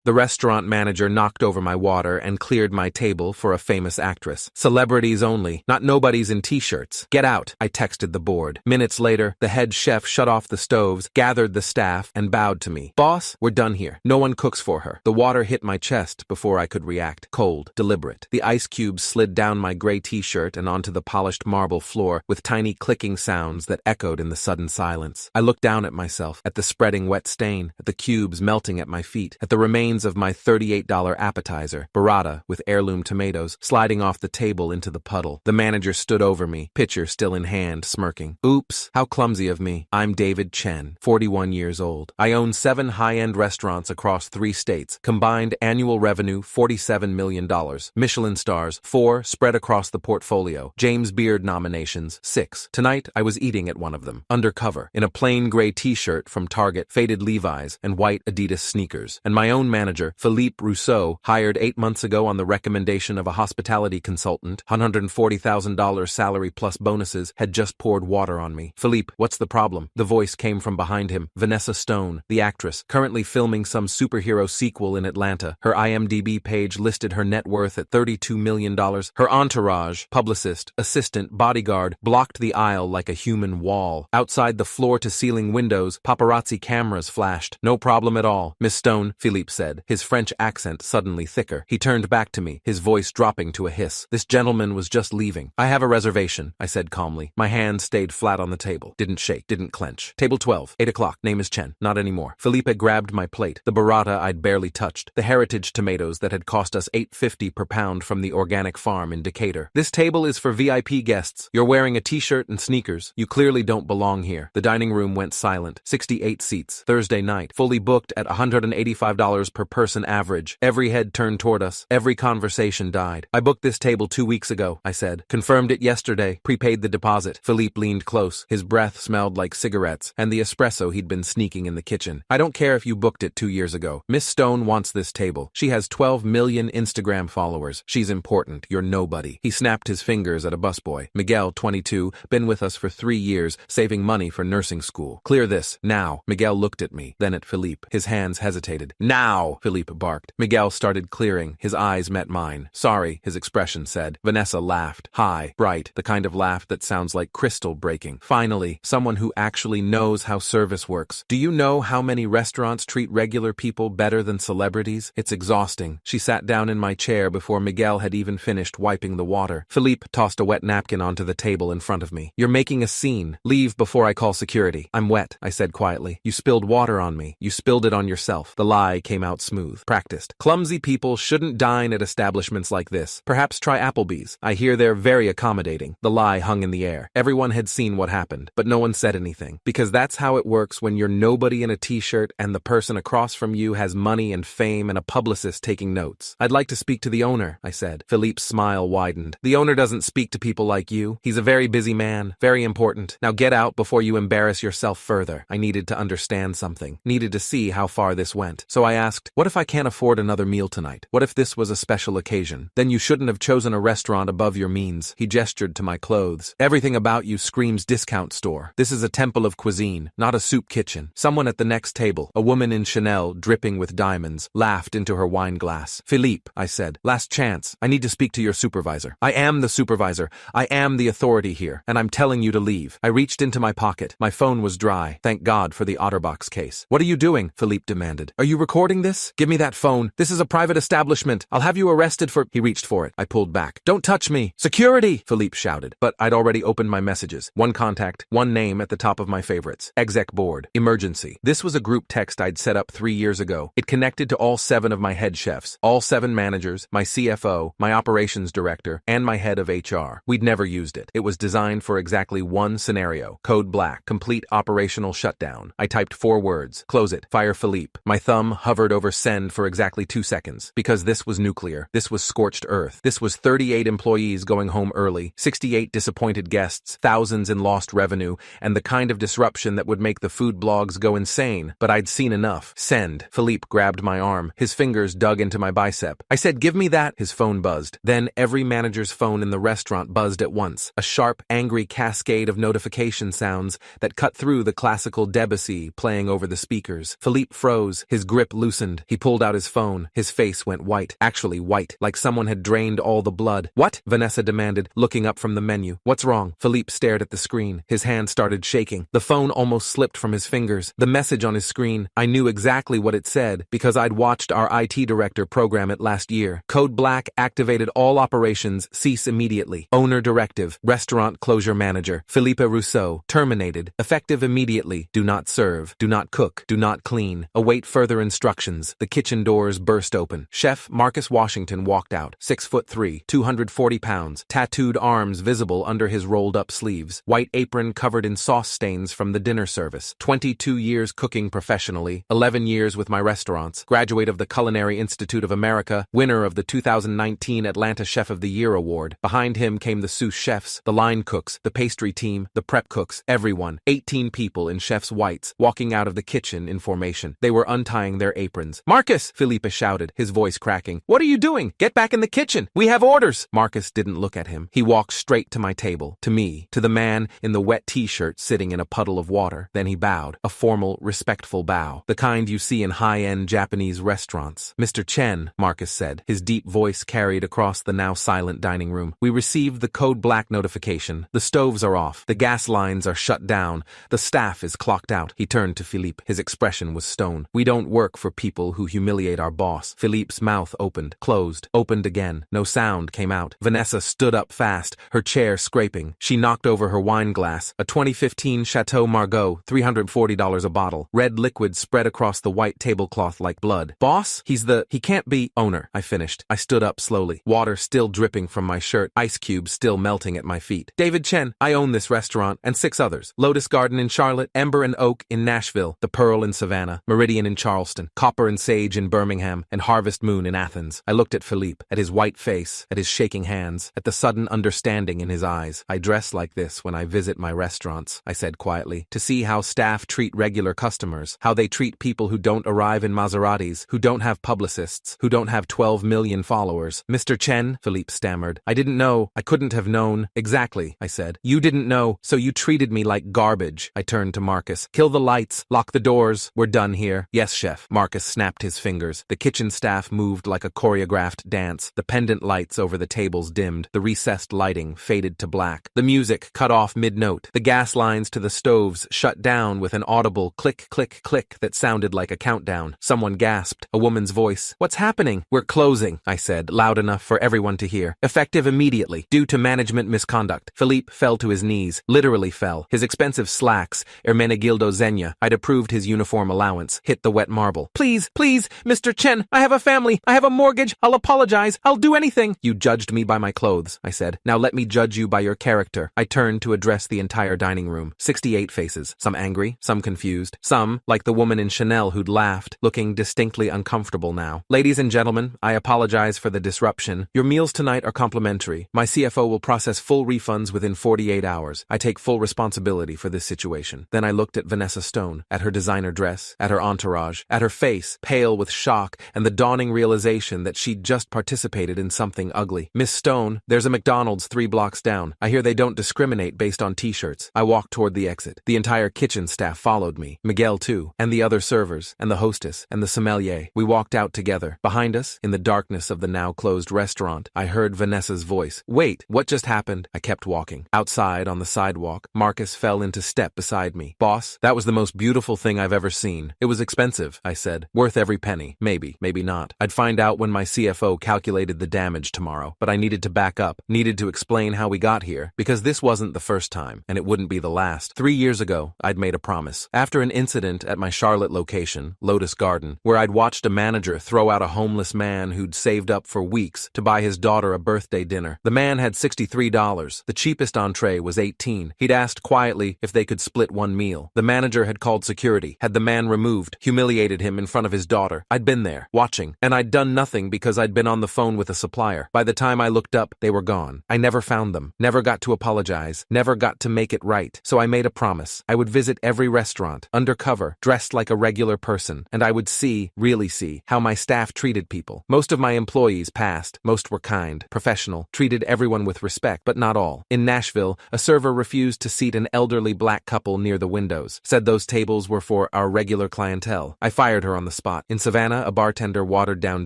The restaurant manager knocked over my water and cleared my table for a famous actress. Celebrities only, not nobodies in t-shirts. Get out, I texted the board. Minutes later, the head chef shut off the stoves, gathered the staff, and bowed to me. Boss, we're done here. No one cooks for her. The water hit my chest before I could react. Cold, deliberate. The ice cubes slid down my gray t-shirt and onto the polished marble floor with tiny clicking sounds that echoed in the sudden silence. I looked down at myself, at the spreading wet stain, at the cubes melting at my feet, at the remains of my $38 appetizer, burrata with heirloom tomatoes, sliding off the table into the puddle. The manager stood over me, pitcher still in hand, smirking. Oops, how clumsy of me. I'm David Chen, 41 years old. I own 7 high-end restaurants across 3 states. Combined annual revenue, $47 million. Michelin stars, 4 spread across the portfolio. James Beard nominations, 6. Tonight, I was eating at one of them, undercover, in a plain gray t-shirt from Target, faded Levi's, and white Adidas sneakers. And my own manager, Philippe Rousseau, hired 8 months ago on the recommendation of a hospitality consultant, $140,000 salary plus bonuses, had just poured water on me. Philippe, what's the problem? The voice came from behind him. Vanessa Stone, the actress, currently filming some superhero sequel in Atlanta. Her IMDb page listed her net worth at $32 million. Her entourage, publicist, assistant, bodyguard, blocked the aisle like a human wall. Outside the floor-to-ceiling windows, paparazzi cameras flashed. No problem at all, Miss Stone, Philippe said, his French accent suddenly thicker. He turned back to me, his voice dropping to a hiss. This gentleman was just leaving. I have a reservation, I said calmly. My hand stayed flat on the table. Didn't shake, didn't clench. Table 12, 8 o'clock. Name is Chen. Not anymore. Philippe grabbed my plate, the burrata I'd barely touched, the heritage tomatoes that had cost us $8.50 per pound from the organic farm in Decatur. This table is for VIP guests. You're wearing a t-shirt and sneakers. You clearly don't belong here. The dining room went silent. 68 seats. Thursday night. Fully booked at $185 per person average. Every head turned toward us. Every conversation died. I booked this table 2 weeks ago, I said. Confirmed it yesterday. Prepaid the deposit. Philippe leaned close. His breath smelled like cigarettes and the espresso he'd been sneaking in the kitchen. I don't care if you booked it 2 years ago. Miss Stone wants this table. She has 12 million Instagram followers. She's important. You're nobody. He snapped his fingers at a busboy. Miguel, 22, been with us for 3 years, saving money for nursing school. Clear this, now. Miguel looked at me, then at Philippe. His hands hesitated. Now, Philippe barked. Miguel started clearing. His eyes met mine. Sorry, his expression said. Vanessa laughed. High, bright, the kind of laugh that sounds like crystal breaking. Finally, someone who actually knows how service works. Do you know how many restaurants treat regular people better than celebrities? It's exhausting. She sat down in my chair before Miguel had even finished wiping the water. Philippe tossed a wet napkin onto the table in front of me. You're making a scene. Leave before I call security. I'm wet, I said quietly. You spilled water on me. You spilled it on yourself. The lie came out smooth. Practiced. Clumsy people shouldn't dine at establishments like this. Perhaps try Applebee's. I hear they're very accommodating. The lie hung in the air. Everyone had seen what happened, but no one said anything. Because that's how it works when you're nobody in a t-shirt and the person across from you has money and fame and a publicist taking notes. I'd like to speak to the owner, I said. Philippe's smile widened. The owner doesn't speak to people like you. He's a very busy man, very important. Now get out before you embarrass yourself further. I needed to understand something, needed to see how far this went. So I asked, what if I can't afford another meal tonight? What if this was a special occasion? Then you shouldn't have chosen a restaurant above your means. He gestured to my clothes. Everything about you screams discount store. This is a temple of cuisine, not a soup kitchen. Someone at the next table, a woman in Chanel dripping with diamonds, laughed into her wine glass. Philippe, I said, last chance. I need to speak to your supervisor. I am the supervisor. I am the authority here, and I'm telling you to leave. I reached into my pocket. My phone was dry. Thank God for the OtterBox case. What are you doing? Philippe demanded. Are you recording this? Give me that phone. This is a private establishment. I'll have you arrested for... He reached for it. I pulled back. Don't touch me. Security! Philippe shouted. But I'd already opened my messages. One contact, one name at the top of my favorites. Exec board. Emergency. This was a group text I'd set up 3 years ago. It connected to all 7 of my head chefs, all 7 managers, my CFO, my operations director, and my head of HR. We'd never used it. It was designed for exactly one scenario. Code black. Complete operational shutdown. I typed 4 words. Close it. Fire Philippe. My thumb hovered over send for exactly 2 seconds. Because this was nuclear. This was scorched earth. This was 38 employees going home early, 68 disappointed guests, thousands in lost revenue, and the kind of disruption that would make the food blogs go insane. But I'd seen enough. Send. Philippe grabbed my arm. His fingers dug into my bicep. I said, give me that. His phone buzzed. Then every manager's phone in the restaurant buzzed at once. A sharp, angry cascade of notification sounds that cut through the classical Debussy playing over the speakers. Philippe froze. His grip loosened. hand. He pulled out his phone. His face went white. Actually white, like someone had drained all the blood. What? Vanessa demanded, looking up from the menu. What's wrong? Philippe stared at the screen. His hand started shaking. The phone almost slipped from his fingers. The message on his screen, I knew exactly what it said because I'd watched our IT director program it last year. Code Black activated all operations, cease immediately. Owner directive, restaurant closure manager, Philippe Rousseau, terminated, effective immediately. Do not serve, do not cook, do not clean. Await further instructions. The kitchen doors burst open. Chef Marcus Washington walked out, 6'3", 240 pounds, tattooed arms visible under his rolled-up sleeves, white apron covered in sauce stains from the dinner service, 22 years cooking professionally, 11 years with my restaurants, graduate of the Culinary Institute of America, winner of the 2019 Atlanta Chef of the Year award. Behind him came the sous chefs, the line cooks, the pastry team, the prep cooks, everyone, 18 people in chef's whites, walking out of the kitchen in formation. They were untying their aprons. Marcus! Felipe shouted, his voice cracking. What are you doing? Get back in the kitchen! We have orders! Marcus didn't look at him. He walked straight to my table, to me, to the man in the wet t-shirt sitting in a puddle of water. Then he bowed, a formal, respectful bow, the kind you see in high-end Japanese restaurants. Mr. Chen, Marcus said, his deep voice carried across the now silent dining room. We received the Code Black notification. The stoves are off. The gas lines are shut down. The staff is clocked out. He turned to Philippe. His expression was stone. We don't work for people who humiliate our boss. Philippe's mouth opened, closed, opened again. No sound came out. Vanessa stood up fast, her chair scraping. She knocked over her wine glass, a 2015 Chateau Margaux, $340 a bottle. Red liquid spread across the white tablecloth like blood. Boss? He can't be owner, I finished. I stood up slowly, water still dripping from my shirt, ice cubes still melting at my feet. David Chen, I own this restaurant and 6 others. Lotus Garden in Charlotte, Ember and Oak in Nashville, The Pearl in Savannah, Meridian in Charleston, Copper and Sage in Birmingham, and Harvest Moon in Athens. I looked at Philippe, at his white face, at his shaking hands, at the sudden understanding in his eyes. I dress like this when I visit my restaurants, I said quietly, to see how staff treat regular customers, how they treat people who don't arrive in Maseratis, who don't have publicists, who don't have 12 million followers. Mr. Chen, Philippe stammered. I didn't know. I couldn't have known. Exactly, I said. You didn't know, so you treated me like garbage. I turned to Marcus. Kill the lights. Lock the doors. We're done here. Yes, chef. Marcus snapped his fingers. The kitchen staff moved like a choreographed dance. The pendant lights over the tables dimmed. The recessed lighting faded to black. The music cut off mid-note. The gas lines to the stoves shut down with an audible click, click, click that sounded like a countdown. Someone gasped. A woman's voice. What's happening? We're closing, I said, loud enough for everyone to hear. Effective immediately, due to management misconduct. Philippe fell to his knees, literally fell. His expensive slacks, Ermenegildo Zenya, I'd approved his uniform allowance, hit the wet marble. Please, please, Mr. Chen, I have a family, I have a mortgage, I'll apologize, I'll do anything. You judged me by my clothes, I said. Now let me judge you by your character. I turned to address the entire dining room. 68 faces, some angry, some confused, some, like the woman in Chanel who'd laughed, looking distinctly uncomfortable now. Ladies and gentlemen, I apologize for the disruption. Your meals tonight are complimentary. My CFO will process full refunds within 48 hours. I take full responsibility for this situation. Then I looked at Vanessa Stone, at her designer dress, at her entourage, at her face, pale with shock and the dawning realization that she'd just participated in something ugly. Miss Stone, there's a McDonald's 3 blocks down. I hear they don't discriminate based on t-shirts. I walked toward the exit. The entire kitchen staff followed me. Miguel too, and the other servers, and the hostess, and the sommelier. We walked out together. Behind us, in the darkness of the now closed restaurant, I heard Vanessa's voice. Wait, what just happened? I kept walking. Outside, on the sidewalk, Marcus fell into step beside me. Boss, that was the most beautiful thing I've ever seen. It was expensive, I said. Worth every penny. Maybe, maybe not. I'd find out when my CFO calculated the damage tomorrow, but I needed to back up, needed to explain how we got here, because this wasn't the first time, and it wouldn't be the last. 3 years ago, I'd made a promise. After an incident at my Charlotte location, Lotus Garden, where I'd watched a manager throw out a homeless man who'd saved up for weeks to buy his daughter a birthday dinner. The man had $63. The cheapest entree was $18. He'd asked quietly if they could split one meal. The manager had called security, had the man removed, humiliated him in front of his daughter. I'd been there, watching, and I'd done nothing because I'd been on the phone with a supplier. By the time I looked up, they were gone. I never found them, never got to apologize, never got to make it right. So I made a promise. I would visit every restaurant, undercover, dressed like a regular person, and I would see, really see, how my staff treated people. Most of my employees passed, most were kind, professional, treated everyone with respect, but not all. In Nashville, a server refused to seat an elderly black couple near the windows, said those tables were for our regular clientele. I fired her on the spot. In Savannah, a bartender watered down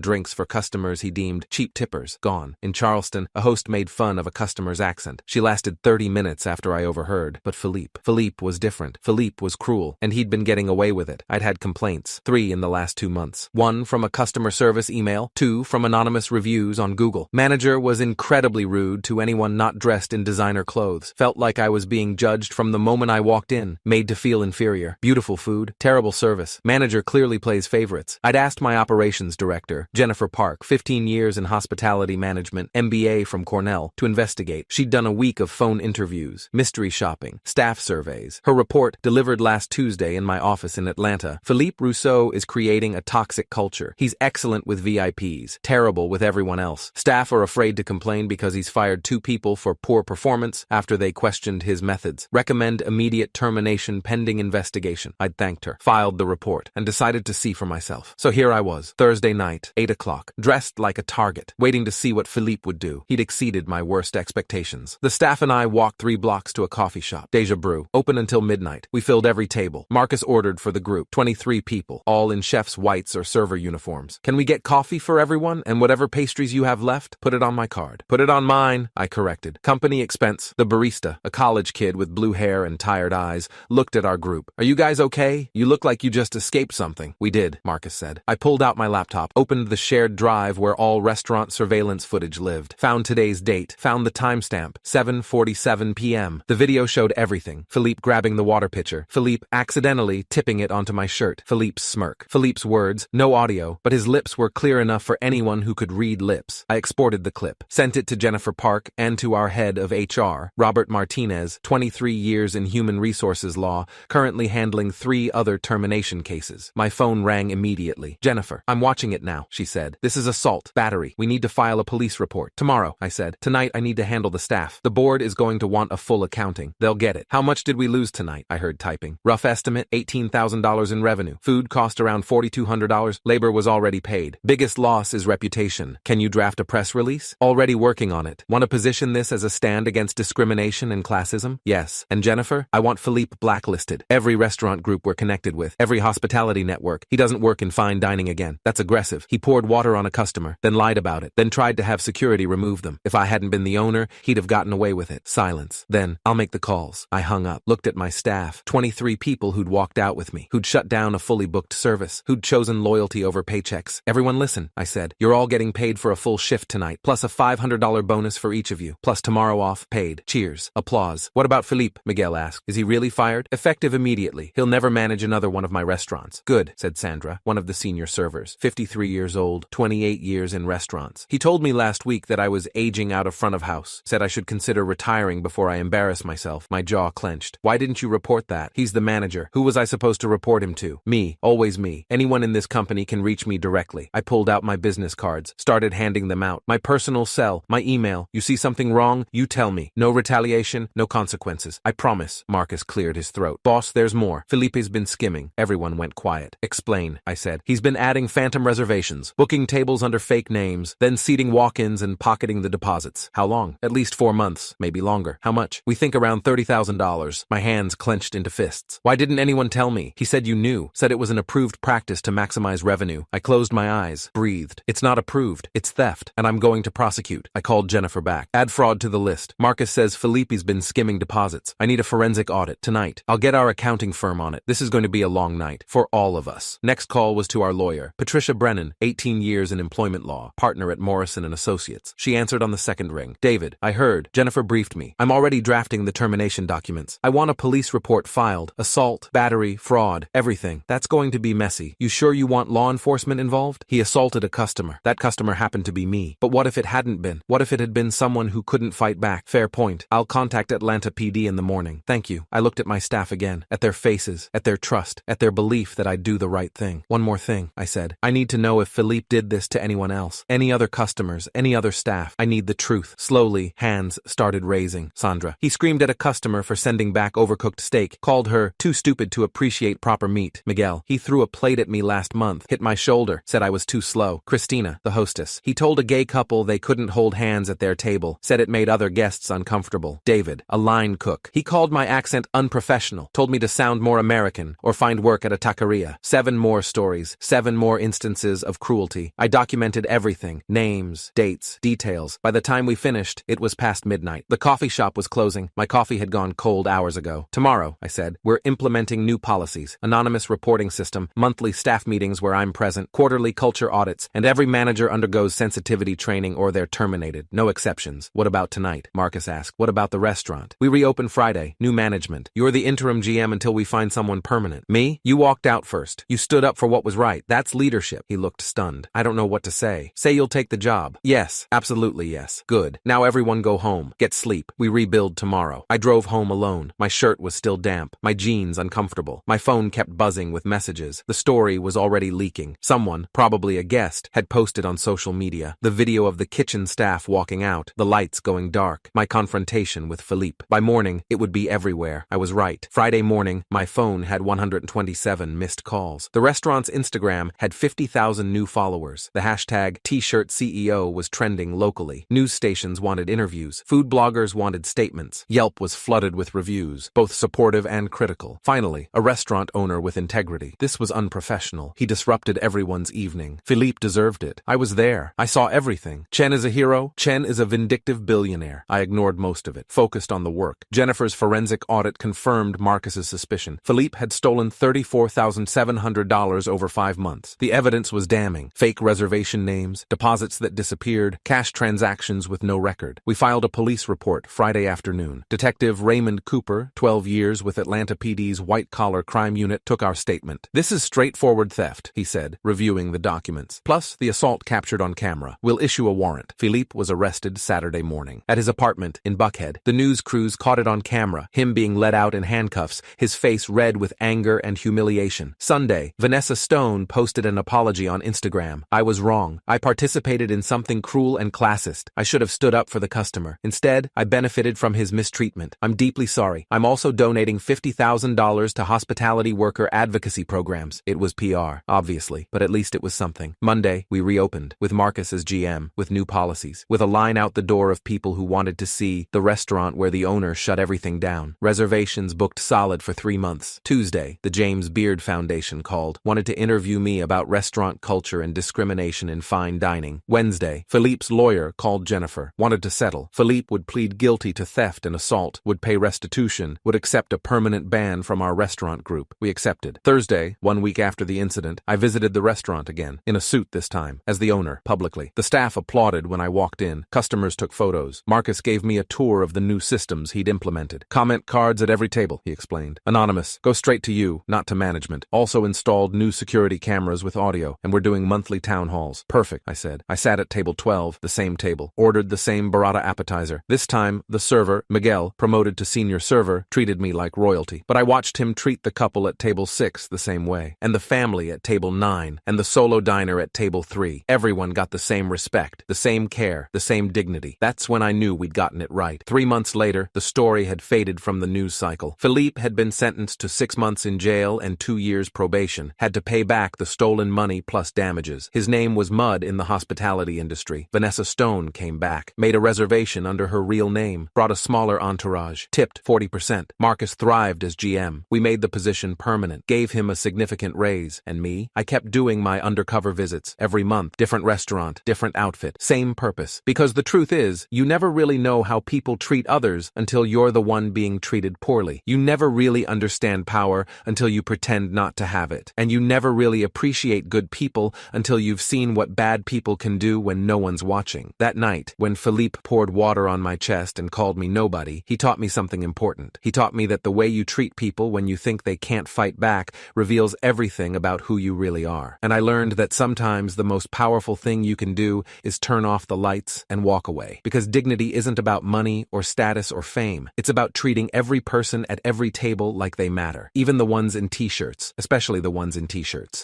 drinks for customers he deemed cheap tippers. Gone. In Charleston, a host made fun of a customer's accent. She lasted 30 minutes after I overheard. But Philippe was different. Philippe was cruel, and he'd been getting away with it. I'd had complaints, 3 in the last 2 months. 1 from a customer service email, 2 from anonymous reviews on Google. Manager was incredibly rude to anyone not dressed in designer clothes. Felt like I was being judged from the moment I walked in. Made to feel inferior. Beautiful food, terrible service. Manager clearly plays favorites. I'd asked my operations director, Jennifer Park, 15 years in hospitality management, MBA from Cornell, to investigate. She'd done a week of phone interviews, mystery shopping, staff surveys. Her report, delivered last Tuesday in my office in Atlanta. Philippe Rousseau is creating a toxic culture. He's excellent with VIPs, terrible with everyone else. Staff are afraid to complain because he's fired 2 people for poor performance after they questioned his methods. Recommend immediate termination pending investigation. I'd thanked her, filed the report, and decided to see for myself. So here I was, Thursday night, 8 o'clock, dressed like a target, waiting to see what Philippe would do. He'd exceeded my worst expectations. The staff and I walked 3 blocks to a coffee shop, Deja Brew, open until midnight. We filled every table. Marcus ordered for the group, 23 people, all in chef's whites or server uniforms. Can we get coffee for everyone, and whatever pastries you have left? Put it on my card. Put it on mine, I corrected. Company expense. The barista, a college kid with blue hair and tired eyes, looked at our group. Are you guys okay? You look like you just escaped something. We did, Marcus said. I pulled out my laptop, opened the shared drive where all restaurant surveillance footage lived, found today's date, found the timestamp, 7:47 p.m. The video showed everything. Philippe grabbing the water pitcher, Philippe accidentally tipping it onto my shirt, Philippe's smirk, Philippe's words, no audio, but his lips were clear enough for anyone who could read lips. I exported the clip, sent it to Jennifer Park and to our head of HR, Robert Martinez, 23 years in human resources law, currently handling 3 other termination cases. My phone rang immediately. Jennifer, I'm watching it now, she said. This is assault, battery. We need to file a police report. Tomorrow, I said. Tonight I need to handle the staff. The board is going to want a full accounting. They'll get it. How much did we lose tonight? I heard typing. Rough estimate, $18,000 in revenue. Food cost around $4,200. Labor was already paid. Biggest loss is reputation. Can you draft a press release? Already working on it. Want to position this as a stand against discrimination and classism? Yes. And Jennifer, I want Philippe blacklisted. Every restaurant group we're connected with. Every hospitality network. He doesn't work in fine dining again. That's aggressive. He poured water on a customer, then lied about it, then tried to have security remove them. If I hadn't been the owner, he'd have gotten away with it. Silence. Then, I'll make the calls. I hung up, looked at my staff, 23 people who'd walked out with me, who'd shut down a fully booked service, who'd chosen loyalty over paychecks. Everyone listen, I said. You're all getting paid for a full shift tonight, plus a $500 bonus for each of you, plus tomorrow off, paid. Cheers. Applause. What about Philippe? Miguel asked. Is he really fired? Effective immediately. He'll never manage another one of my restaurants. Good, said Sandra, one of the senior servers, 53 years old, 28 years in restaurants. He told me last week that I was aging out of front of house, said I should consider retiring before I embarrass myself. My jaw clenched. Why didn't you report that? He's the manager. Who was I supposed to report him to? Me. Always me. Anyone in this company can reach me directly. I pulled out my business cards, started handing them out. My personal cell, my email. You see something wrong? You tell me. No retaliation, no consequences. I promise. Marcus cleared his throat. Boss, there's more. Felipe's been skimming. Everyone went quiet. Explain, I said. He's been adding phantom reservations, booking tables under fake names, then seating walk-ins and pocketing the deposits. How long? At least 4 months, maybe longer. How much? We think around $30,000. My hands clenched into fists. Why didn't anyone tell me? He said you knew, said it was an approved practice to maximize revenue. I closed my eyes, breathed. It's not approved. It's theft, and I'm going to prosecute. I called Jennifer back. Add fraud to the list. Marcus says Felipe's been skimming deposits. I need a forensic audit tonight. I'll get our accounting firm on it. This is going to be a long night for all of us. Next call was to our lawyer, Patricia Brennan, 18 years in employment law, partner at Morrison & Associates. She answered on the second ring. David, I heard. Jennifer briefed me. I'm already drafting the termination documents. I want a police report filed. Assault, battery, fraud, everything. That's going to be messy. You sure you want law enforcement involved? He assaulted a customer. That customer happened to be me. But what if it hadn't been? What if it had been someone who couldn't fight back? Fair point. I'll contact Atlanta PD in the morning. Thank you. I looked at my staff again, at their faces, at their trust, at their belief that I'd do the right thing. One more thing, I said. I need to know if Philippe did this to anyone else. Any other customers, any other staff. I need the truth. Slowly, hands started raising. Sandra. He screamed at a customer for sending back overcooked steak, called her too stupid to appreciate proper meat. Miguel. He threw a plate at me last month, hit my shoulder, said I was too slow. Christina, the hostess. He told a gay couple they couldn't hold hands at their table, said it made other guests uncomfortable. David, a line cook. He called my accent unprofessional, told me to sound more American or find work at a taqueria. 7 more more stories, 7 more instances of cruelty. I documented everything, names, dates, details. By the time we finished, it was past midnight. The coffee shop was closing. My coffee had gone cold hours ago. Tomorrow, I said, we're implementing new policies, anonymous reporting system, monthly staff meetings where I'm present, quarterly culture audits, and every manager undergoes sensitivity training or they're terminated. No exceptions. What about tonight? Marcus asked. What about the restaurant? We reopen Friday. New management. You're the interim GM until we find someone permanent. Me? You walked out first. You stood up for what was right. That's leadership. He looked stunned. I don't know what to say. Say you'll take the job. Yes. Absolutely yes. Good. Now everyone go home. Get sleep. We rebuild tomorrow. I drove home alone. My shirt was still damp. My jeans uncomfortable. My phone kept buzzing with messages. The story was already leaking. Someone, probably a guest, had posted on social media. The video of the kitchen staff walking out. The lights going dark. My confrontation with Philippe. By morning, it would be everywhere. I was right. Friday morning, my phone had 127 missed calls. The restaurant's Instagram had 50,000 new followers. The hashtag T-shirt CEO was trending locally. News stations wanted interviews. Food bloggers wanted statements. Yelp was flooded with reviews, both supportive and critical. Finally, a restaurant owner with integrity. This was unprofessional. He disrupted everyone's evening. Philippe deserved it. I was there. I saw everything. Chen is a hero. Chen is a vindictive billionaire. I ignored most of it, focused on the work. Jennifer's forensic audit confirmed Marcus's suspicion. Philippe had stolen $34,700 over 5 months. The evidence was damning. Fake reservation names, deposits that disappeared, cash transactions with no record. We filed a police report Friday afternoon. Detective Raymond Cooper, 12 years with Atlanta PD's white-collar crime unit, took our statement. This is straightforward theft, he said, reviewing the documents. Plus, the assault captured on camera. We'll issue a warrant. Philippe was arrested Saturday morning. At his apartment in Buckhead, the news crews caught it on camera, him being led out in handcuffs, his face red with anger and humiliation. Sunday, Vanessa Stone posted an apology on Instagram. I was wrong. I participated in something cruel and classist. I should have stood up for the customer. Instead, I benefited from his mistreatment. I'm deeply sorry. I'm also donating $50,000 to hospitality worker advocacy programs. It was PR, obviously, but at least it was something. Monday, we reopened, with Marcus as GM, with new policies, with a line out the door of people who wanted to see the restaurant where the owner shut everything down. Reservations booked solid for 3 months. Tuesday, the James Beard Foundation called, wanted to interview me about restaurant culture and discrimination in fine dining. Wednesday, Philippe's lawyer called Jennifer, wanted to settle. Philippe would plead guilty to theft and assault, would pay restitution, would accept a permanent ban from our restaurant group. We accepted. Thursday, 1 week after the incident, I visited the restaurant again, in a suit this time, as the owner, publicly. The staff applauded when I walked in. Customers took photos. Marcus gave me a tour of the new systems he'd implemented. Comment cards at every table, he explained. Anonymous. Go straight to you, not to management. Also installed new security cameras with audio, and we're doing monthly town halls. Perfect, I said. I sat at table 12, the same table. Ordered the same burrata appetizer. This time, the server, Miguel, promoted to senior server, treated me like royalty. But I watched him treat the couple at table 6 the same way, and the family at table 9, and the solo diner at table 3. Everyone got the same respect, the same care, the same dignity. That's when I knew we'd gotten it right. 3 months later, the story had faded from the news cycle. Philippe had been sentenced to 6 months in jail and 2 years probation, had to pay back the stolen money plus damages. His name was mud in the hospitality industry. Vanessa Stone came back, made a reservation under her real name, brought a smaller entourage, tipped 40%. Marcus thrived as GM. We made the position permanent, gave him a significant raise. And me? I kept doing my undercover visits every month, different restaurant, different outfit, same purpose. Because the truth is, you never really know how people treat others until you're the one being treated poorly. You never really understand power until you pretend not to have it. And you never really appreciate good people until you've seen what bad people can do when no one's watching. That night, when Philippe poured water on my chest and called me nobody, he taught me something important. He taught me that the way you treat people when you think they can't fight back reveals everything about who you really are. And I learned that sometimes the most powerful thing you can do is turn off the lights and walk away. Because dignity isn't about money or status or fame. It's about treating every person at every table like they matter. Even the ones in t-shirts, especially the ones in t-shirts.